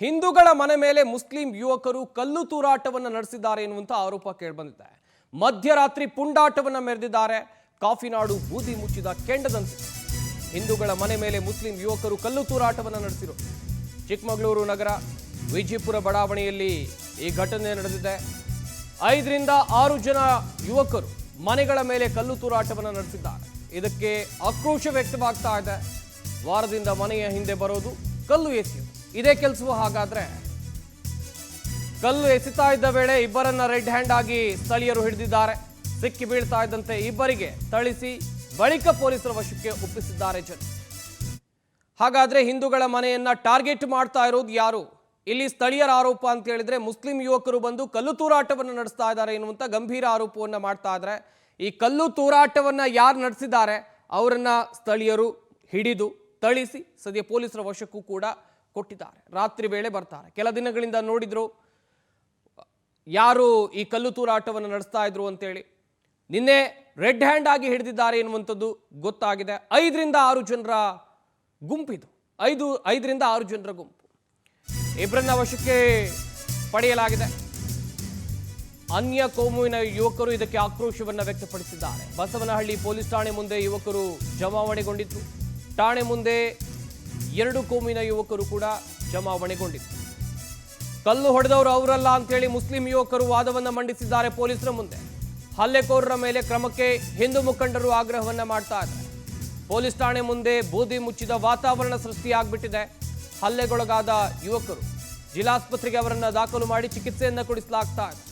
ಹಿಂದೂಗಳ ಮನೆ ಮೇಲೆ ಮುಸ್ಲಿಂ ಯುವಕರು ಕಲ್ಲು ತೂರಾಟವನ್ನು ನಡೆಸಿದ್ದಾರೆ ಎನ್ನುವಂತ ಆರೋಪ ಕೇಳಿಬಂದಿದೆ. ಮಧ್ಯರಾತ್ರಿ ಪುಂಡಾಟವನ್ನು ಮೆರೆದಿದ್ದಾರೆ. ಕಾಫಿನಾಡು ಬೂದಿ ಮುಚ್ಚಿದ ಕೆಂಡದಂತೆ ಹಿಂದೂಗಳ ಮನೆ ಮೇಲೆ ಮುಸ್ಲಿಂ ಯುವಕರು ಕಲ್ಲು ತೂರಾಟವನ್ನು ನಡೆಸಿದರು. ಚಿಕ್ಕಮಗಳೂರು ನಗರ ವಿಜಯಪುರ ಬಡಾವಣೆಯಲ್ಲಿ ಈ ಘಟನೆ ನಡೆದಿದೆ. 5 ರಿಂದ 6 ಜನ ಯುವಕರು ಮನೆಗಳ ಮೇಲೆ ಕಲ್ಲು ತೂರಾಟವನ್ನು ನಡೆಸಿದ್ದಾರೆ. ಇದಕ್ಕೆ ಆಕ್ರೋಶ ವ್ಯಕ್ತವಾಗ್ತಾ ಇದೆ. ವಾರದಿಂದ ಮನೆಯ ಹಿಂದೆ ಬರೋದು, ಕಲ್ಲು ಎಸೆಯೋದು ಇದೇ ಕೆಲಸವು. ಹಾಗಾದ್ರೆ ಕಲ್ಲು ಎಸೆತಾ ಇದ್ದ ವೇಳೆ ಇಬ್ಬರನ್ನ ರೆಡ್ ಹ್ಯಾಂಡ್ ಆಗಿ ಸ್ಥಳೀಯರು ಹಿಡಿದಿದ್ದಾರೆ. ಸಿಕ್ಕಿ ಬೀಳ್ತಾ ಇದ್ದಂತೆ ಇಬ್ಬರಿಗೆ ಥಳಿಸಿ ಬಳಿಕ ಪೊಲೀಸರ ವಶಕ್ಕೆ ಒಪ್ಪಿಸಿದ್ದಾರೆ ಜನ. ಹಾಗಾದ್ರೆ ಹಿಂದೂಗಳ ಮನೆಯನ್ನ ಟಾರ್ಗೆಟ್ ಮಾಡ್ತಾ ಇರೋದು ಯಾರು? ಇಲ್ಲಿ ಸ್ಥಳೀಯರ ಆರೋಪ ಅಂತ ಹೇಳಿದ್ರೆ ಮುಸ್ಲಿಂ ಯುವಕರು ಬಂದು ಕಲ್ಲು ತೂರಾಟವನ್ನು ನಡೆಸ್ತಾ ಇದ್ದಾರೆ ಎನ್ನುವಂತ ಗಂಭೀರ ಆರೋಪವನ್ನ ಮಾಡ್ತಾ ಇದ್ದಾರೆ. ಈ ಕಲ್ಲು ತೂರಾಟವನ್ನ ಯಾರು ನಡೆಸಿದ್ದಾರೆ ಅವರನ್ನ ಸ್ಥಳೀಯರು ಹಿಡಿದು ಥಳಿಸಿ ಸದ್ಯ ಪೊಲೀಸರ ವಶಕ್ಕೂ ಕೂಡ ಕೊಟ್ಟಿದ್ದಾರೆ. ರಾತ್ರಿ ವೇಳೆ ಬರ್ತಾರೆ. ಕೆಲ ದಿನಗಳಿಂದ ನೋಡಿದ್ರು ಯಾರು ಈ ಕಲ್ಲು ತೂರಾಟವನ್ನು ನಡೆಸ್ತಾ ಇದ್ರು ಅಂತೇಳಿ. ನಿನ್ನೆ ರೆಡ್ ಹ್ಯಾಂಡ್ ಆಗಿ ಹಿಡಿದಿದ್ದಾರೆ ಎನ್ನುವಂಥದ್ದು ಗೊತ್ತಾಗಿದೆ. 5 ರಿಂದ 6 ಜನರ ಗುಂಪಿದು. 5 ರಿಂದ 6 ಜನರ ಗುಂಪು. ಇಬ್ಬರನ್ನ ವಶಕ್ಕೆ ಪಡೆಯಲಾಗಿದೆ. ಅನ್ಯ ಕೋಮುವಿನ ಯುವಕರು ಇದಕ್ಕೆ ಆಕ್ರೋಶವನ್ನು ವ್ಯಕ್ತಪಡಿಸಿದ್ದಾರೆ. ಬಸವನಹಳ್ಳಿ ಪೊಲೀಸ್ ಠಾಣೆ ಮುಂದೆ ಯುವಕರು ಜಮಾವಣೆಗೊಂಡಿದ್ರು. ಠಾಣೆ ಮುಂದೆ 2 ಕೋಮಿನ ಯುವಕರು ಕೂಡ ಜಮಾವಣೆಗೊಂಡಿದ್ರು. ಕಲ್ಲು ಹೊಡೆದವರು ಅವರಲ್ಲ ಅಂತೇಳಿ ಮುಸ್ಲಿಂ ಯುವಕರು ವಾದವನ್ನ ಮಂಡಿಸಿದ್ದಾರೆ ಪೊಲೀಸರ ಮುಂದೆ. ಹಲ್ಲೆಕೋರರ ಮೇಲೆ ಕ್ರಮಕ್ಕೆ ಹಿಂದೂ ಮುಖಂಡರು ಆಗ್ರಹವನ್ನ ಮಾಡ್ತಾ ಇದ್ದಾರೆ. ಪೊಲೀಸ್ ಠಾಣೆ ಮುಂದೆ ಬೂದಿ ಮುಚ್ಚಿದ ವಾತಾವರಣ ಸೃಷ್ಟಿಯಾಗ್ಬಿಟ್ಟಿದೆ. ಹಲ್ಲೆಗೊಳಗಾದ ಯುವಕರು ಜಿಲ್ಲಾಸ್ಪತ್ರೆಗೆ ಅವರನ್ನ ದಾಖಲು ಮಾಡಿ ಚಿಕಿತ್ಸೆಯನ್ನ ಕೊಡಿಸಲಾಗ್ತಾ ಇದೆ.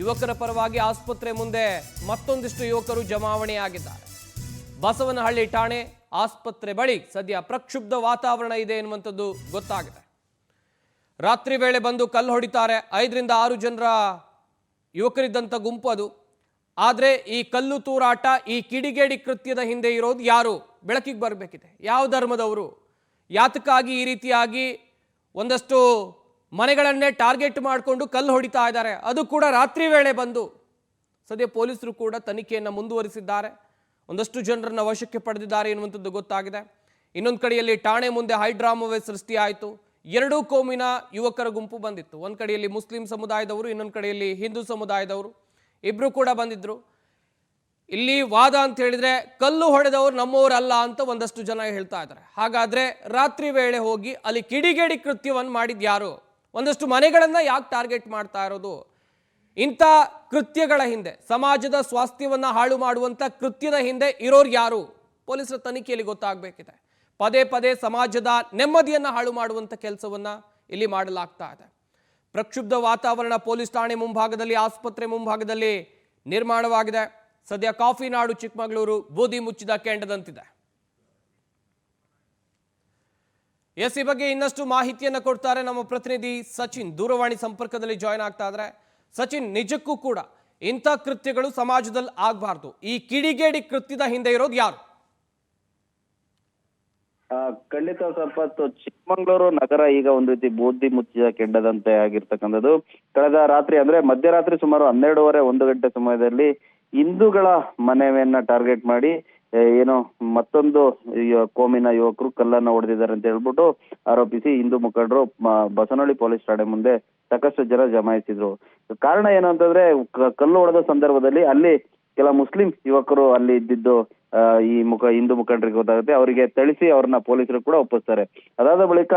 ಯುವಕರ ಪರವಾಗಿ ಆಸ್ಪತ್ರೆ ಮುಂದೆ ಮತ್ತೊಂದಿಷ್ಟು ಯುವಕರು ಜಮಾವಣೆಯಾಗಿದ್ದಾರೆ. ಬಸವನಹಳ್ಳಿ ಠಾಣೆ ಆಸ್ಪತ್ರೆ ಬಳಿ ಸದ್ಯ ಪ್ರಕ್ಷುಬ್ಧ ವಾತಾವರಣ ಇದೆ ಎನ್ನುವಂಥದ್ದು ಗೊತ್ತಾಗಿದೆ. ರಾತ್ರಿ ವೇಳೆ ಬಂದು ಕಲ್ಲು ಹೊಡಿತಾರೆ. 5 ರಿಂದ 6 ಜನರ ಯುವಕರಿದ್ದಂಥ ಗುಂಪು ಅದು. ಆದರೆ ಈ ಕಲ್ಲು ತೂರಾಟ, ಈ ಕಿಡಿಗೇಡಿ ಕೃತ್ಯದ ಹಿಂದೆ ಇರೋದು ಯಾರು ಬೆಳಕಿಗೆ ಬರಬೇಕಿದೆ. ಯಾವ ಧರ್ಮದವರು, ಯಾತಕ್ಕಾಗಿ ಈ ರೀತಿಯಾಗಿ ಒಂದಷ್ಟು ಮನೆಗಳನ್ನೇ ಟಾರ್ಗೆಟ್ ಮಾಡಿಕೊಂಡು ಕಲ್ಲು ಹೊಡಿತಾ ಇದ್ದಾರೆ, ಅದು ಕೂಡ ರಾತ್ರಿ ವೇಳೆ ಬಂದು. ಸದ್ಯ ಪೊಲೀಸರು ಕೂಡ ತನಿಖೆಯನ್ನು ಮುಂದುವರಿಸಿದ್ದಾರೆ. ಒಂದಷ್ಟು ಜನರನ್ನ ವಶಕ್ಕೆ ಪಡೆದಿದ್ದಾರೆ ಎನ್ನುವಂಥದ್ದು ಗೊತ್ತಾಗಿದೆ. ಇನ್ನೊಂದು ಕಡೆಯಲ್ಲಿ ಠಾಣೆ ಮುಂದೆ ಹೈಡ್ರಾಮವೇ ಸೃಷ್ಟಿಯಾಯಿತು. 2 ಕೋಮಿನ ಯುವಕರ ಗುಂಪು ಬಂದಿತ್ತು. ಒಂದು ಕಡೆಯಲ್ಲಿ ಮುಸ್ಲಿಂ ಸಮುದಾಯದವರು, ಇನ್ನೊಂದು ಕಡೆಯಲ್ಲಿ ಹಿಂದೂ ಸಮುದಾಯದವರು. ಇಬ್ರು ಕೂಡ ಬಂದಿದ್ರು. ಇಲ್ಲಿ ವಾದ ಅಂತ ಹೇಳಿದ್ರೆ ಕಲ್ಲು ಹೊಡೆದವರು ನಮ್ಮವರಲ್ಲ ಅಂತ ಒಂದಷ್ಟು ಜನ ಹೇಳ್ತಾ ಇದ್ದಾರೆ. ಹಾಗಾದ್ರೆ ರಾತ್ರಿ ವೇಳೆ ಹೋಗಿ ಅಲ್ಲಿ ಕಿಡಿಗೇಡಿ ಕೃತ್ಯವನ್ನು ಮಾಡಿದ್ ಯಾರು? ಒಂದಷ್ಟು ಮನೆಗಳನ್ನ ಯಾಕೆ ಟಾರ್ಗೆಟ್ ಮಾಡ್ತಾ ಇರೋದು? ಇಂಥ ಕೃತ್ಯಗಳ ಹಿಂದೆ, ಸಮಾಜದ ಸ್ವಾಸ್ಥ್ಯವನ್ನ ಹಾಳು ಮಾಡುವಂತ ಕೃತ್ಯದ ಹಿಂದೆ ಇರೋರು ಯಾರು? ಪೊಲೀಸರ ತನಿಖೆಯಲ್ಲಿ ಗೊತ್ತಾಗಬೇಕಿದೆ. ಪದೇ ಪದೇ ಸಮಾಜದ ನೆಮ್ಮದಿಯನ್ನ ಹಾಳು ಮಾಡುವಂತ ಕೆಲಸವನ್ನ ಇಲ್ಲಿ ಮಾಡಲಾಗ್ತಾ ಇದೆ. ಪ್ರಕ್ಷುಬ್ಧ ವಾತಾವರಣ ಪೊಲೀಸ್ ಠಾಣೆ ಮುಂಭಾಗದಲ್ಲಿ, ಆಸ್ಪತ್ರೆ ಮುಂಭಾಗದಲ್ಲಿ ನಿರ್ಮಾಣವಾಗಿದೆ. ಸದ್ಯ ಕಾಫಿನಾಡು ಚಿಕ್ಕಮಗಳೂರು ಬೂದಿ ಮುಚ್ಚಿದ ಕೆಂಡದಂತಿದೆ. ಈ ಬಗ್ಗೆ ಇನ್ನಷ್ಟು ಮಾಹಿತಿಯನ್ನು ಕೊಡ್ತಾರೆ ನಮ್ಮ ಪ್ರತಿನಿಧಿ ಸಚಿನ್. ದೂರವಾಣಿ ಸಂಪರ್ಕದಲ್ಲಿ ಜಾಯ್ನ್ ಆಗ್ತಾ ಇದ್ದಾರೆ. ಸಚಿನ್, ನಿಜಕ್ಕೂ ಕೂಡ ಇಂಥ ಕೃತ್ಯಗಳು ಸಮಾಜದಲ್ಲಿ ಆಗಬಾರ್ದು. ಈ ಕಿಡಿಗೇಡಿ ಕೃತ್ಯದ ಹಿಂದೆ ಇರೋದು ಯಾರು? ಖಂಡಿತ ಸಂಪತ್ತು. ಚಿಕ್ಕಮಗಳೂರು ನಗರ ಈಗ ಒಂದು ರೀತಿ ಬೂದಿ ಮುಚ್ಚಿದ ಕೆಂಡದಂತೆ ಆಗಿರ್ತಕ್ಕಂಥದ್ದು. ಕಳೆದ ರಾತ್ರಿ ಅಂದ್ರೆ ಮಧ್ಯರಾತ್ರಿ ಸುಮಾರು 12:30-1 ಗಂಟೆ ಸಮಯದಲ್ಲಿ ಹಿಂದೂಗಳ ಮನೆಯನ್ನ ಟಾರ್ಗೆಟ್ ಮಾಡಿ ಏನೋ ಮತ್ತೊಂದು ಕೋಮಿನ ಯುವಕರು ಕಲ್ಲನ್ನ ಹೊಡೆದಿದ್ದಾರೆ ಅಂತ ಹೇಳ್ಬಿಟ್ಟು ಆರೋಪಿಸಿ ಹಿಂದೂ ಮುಖಂಡರು ಬಸವನಹಳ್ಳಿ ಪೊಲೀಸ್ ಠಾಣೆ ಮುಂದೆ ಸಾಕಷ್ಟು ಜನ ಜಮಾಯಿಸಿದ್ರು. ಕಾರಣ ಏನು ಅಂತಂದ್ರೆ, ಕಲ್ಲು ಹೊಡೆದ ಸಂದರ್ಭದಲ್ಲಿ ಅಲ್ಲಿ ಕೆಲ ಮುಸ್ಲಿಂ ಯುವಕರು ಅಲ್ಲಿ ಇದ್ದಿದ್ದು ಈ ಹಿಂದೂ ಮುಖಂಡರಿಗೆ ಗೊತ್ತಾಗುತ್ತೆ. ಅವರಿಗೆ ಥಳಿಸಿ ಅವ್ರನ್ನ ಪೊಲೀಸರು ಕೂಡ ಒಪ್ಪಿಸ್ತಾರೆ. ಅದಾದ ಬಳಿಕ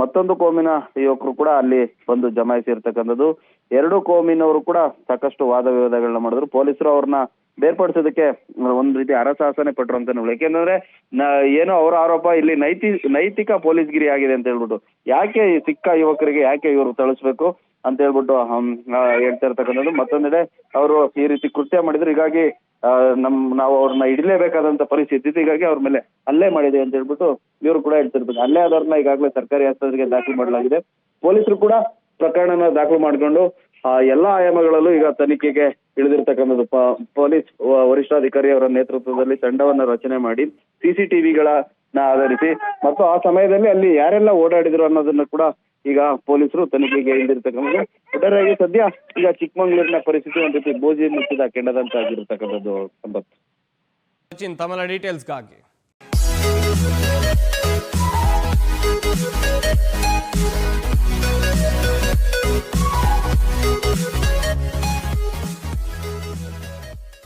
ಮತ್ತೊಂದು ಕೋಮಿನ ಯುವಕರು ಕೂಡ ಅಲ್ಲಿ ಬಂದು ಜಮಾಯಿಸಿರ್ತಕ್ಕಂಥದ್ದು. 2 ಕೋಮಿನವರು ಕೂಡ ಸಾಕಷ್ಟು ವಾದ ವಿವಾದಗಳನ್ನ ಮಾಡಿದ್ರು. ಪೊಲೀಸರು ಅವ್ರನ್ನ ಬೇರ್ಪಡಿಸೋದಕ್ಕೆ ಒಂದ್ ರೀತಿ ಹರಸಾಹಸನೆ ಪಟ್ರು ಅಂತಾನೆ ಹೇಳಿ. ಯಾಕೆಂದ್ರೆ ಏನೋ ಅವರ ಆರೋಪ ಇಲ್ಲಿ ನೈತಿಕ ಪೊಲೀಸ್ಗಿರಿ ಆಗಿದೆ ಅಂತ ಹೇಳ್ಬಿಟ್ಟು, ಯಾಕೆ ಸಿಕ್ಕ ಯುವಕರಿಗೆ ಯಾಕೆ ಇವರು ಥಳಿಸ್ಬೇಕು ಅಂತ ಹೇಳ್ಬಿಟ್ಟು ಹೇಳ್ತಾ ಇರ್ತಕ್ಕಂಥದ್ದು. ಮತ್ತೊಂದೆಡೆ ಅವರು ಈ ರೀತಿ ಕೃತ್ಯ ಮಾಡಿದ್ರು, ಹೀಗಾಗಿ ನಾವು ಅವ್ರನ್ನ ಹಿಡಿಲೇಬೇಕಾದಂತ ಪರಿಸ್ಥಿತಿ ಇತ್ತು, ಹೀಗಾಗಿ ಅವ್ರ ಮೇಲೆ ಹಲ್ಲೆ ಮಾಡಿದೆ ಅಂತ ಹೇಳ್ಬಿಟ್ಟು ಇವರು ಕೂಡ ಹೇಳ್ತಿರ್ಬೇಕು. ಹಲ್ಲೆ ಆದವ್ರನ್ನ ಈಗಾಗಲೇ ಸರ್ಕಾರಿ ಆಸ್ಪತ್ರೆಗೆ ದಾಖಲು ಮಾಡಲಾಗಿದೆ. ಪೊಲೀಸರು ಕೂಡ ಪ್ರಕರಣನ ದಾಖಲು ಮಾಡಿಕೊಂಡು ಎಲ್ಲಾ ಆಯಾಮಗಳಲ್ಲೂ ಈಗ ತನಿಖೆಗೆ ಇಳಿದಿರ್ತಕ್ಕಂಥದ್ದು. ಪೊಲೀಸ್ ವರಿಷ್ಠಾಧಿಕಾರಿ ಅವರ ನೇತೃತ್ವದಲ್ಲಿ ತಂಡವನ್ನ ರಚನೆ ಮಾಡಿ CCTVಗಳನ್ನ ಆಧರಿಸಿ ಮತ್ತು ಆ ಸಮಯದಲ್ಲಿ ಅಲ್ಲಿ ಯಾರೆಲ್ಲ ಓಡಾಡಿದ್ರು ಅನ್ನೋದನ್ನ ಕೂಡ ಈಗ ಪೊಲೀಸರು ತನಿಖೆಗೆ ಇಳಿದಿರ್ತಕ್ಕಂಥದ್ದು. ಒಟ್ಟಾರೆಯಾಗಿ ಸದ್ಯ ಈಗ ಚಿಕ್ಕಮಗಳೂರಿನ ಪರಿಸ್ಥಿತಿ ಒಂದು ರೀತಿ ಬೂದಿ ಮುಚ್ಚಿದ ಕೆಂಡದಂತ ಆಗಿರ್ತಕ್ಕಂಥದ್ದು. ಸಂಪತ್, ಸಚಿನ್, ತಮ್ಮ ಡೀಟೇಲ್ಸ್ಗಾಗಿ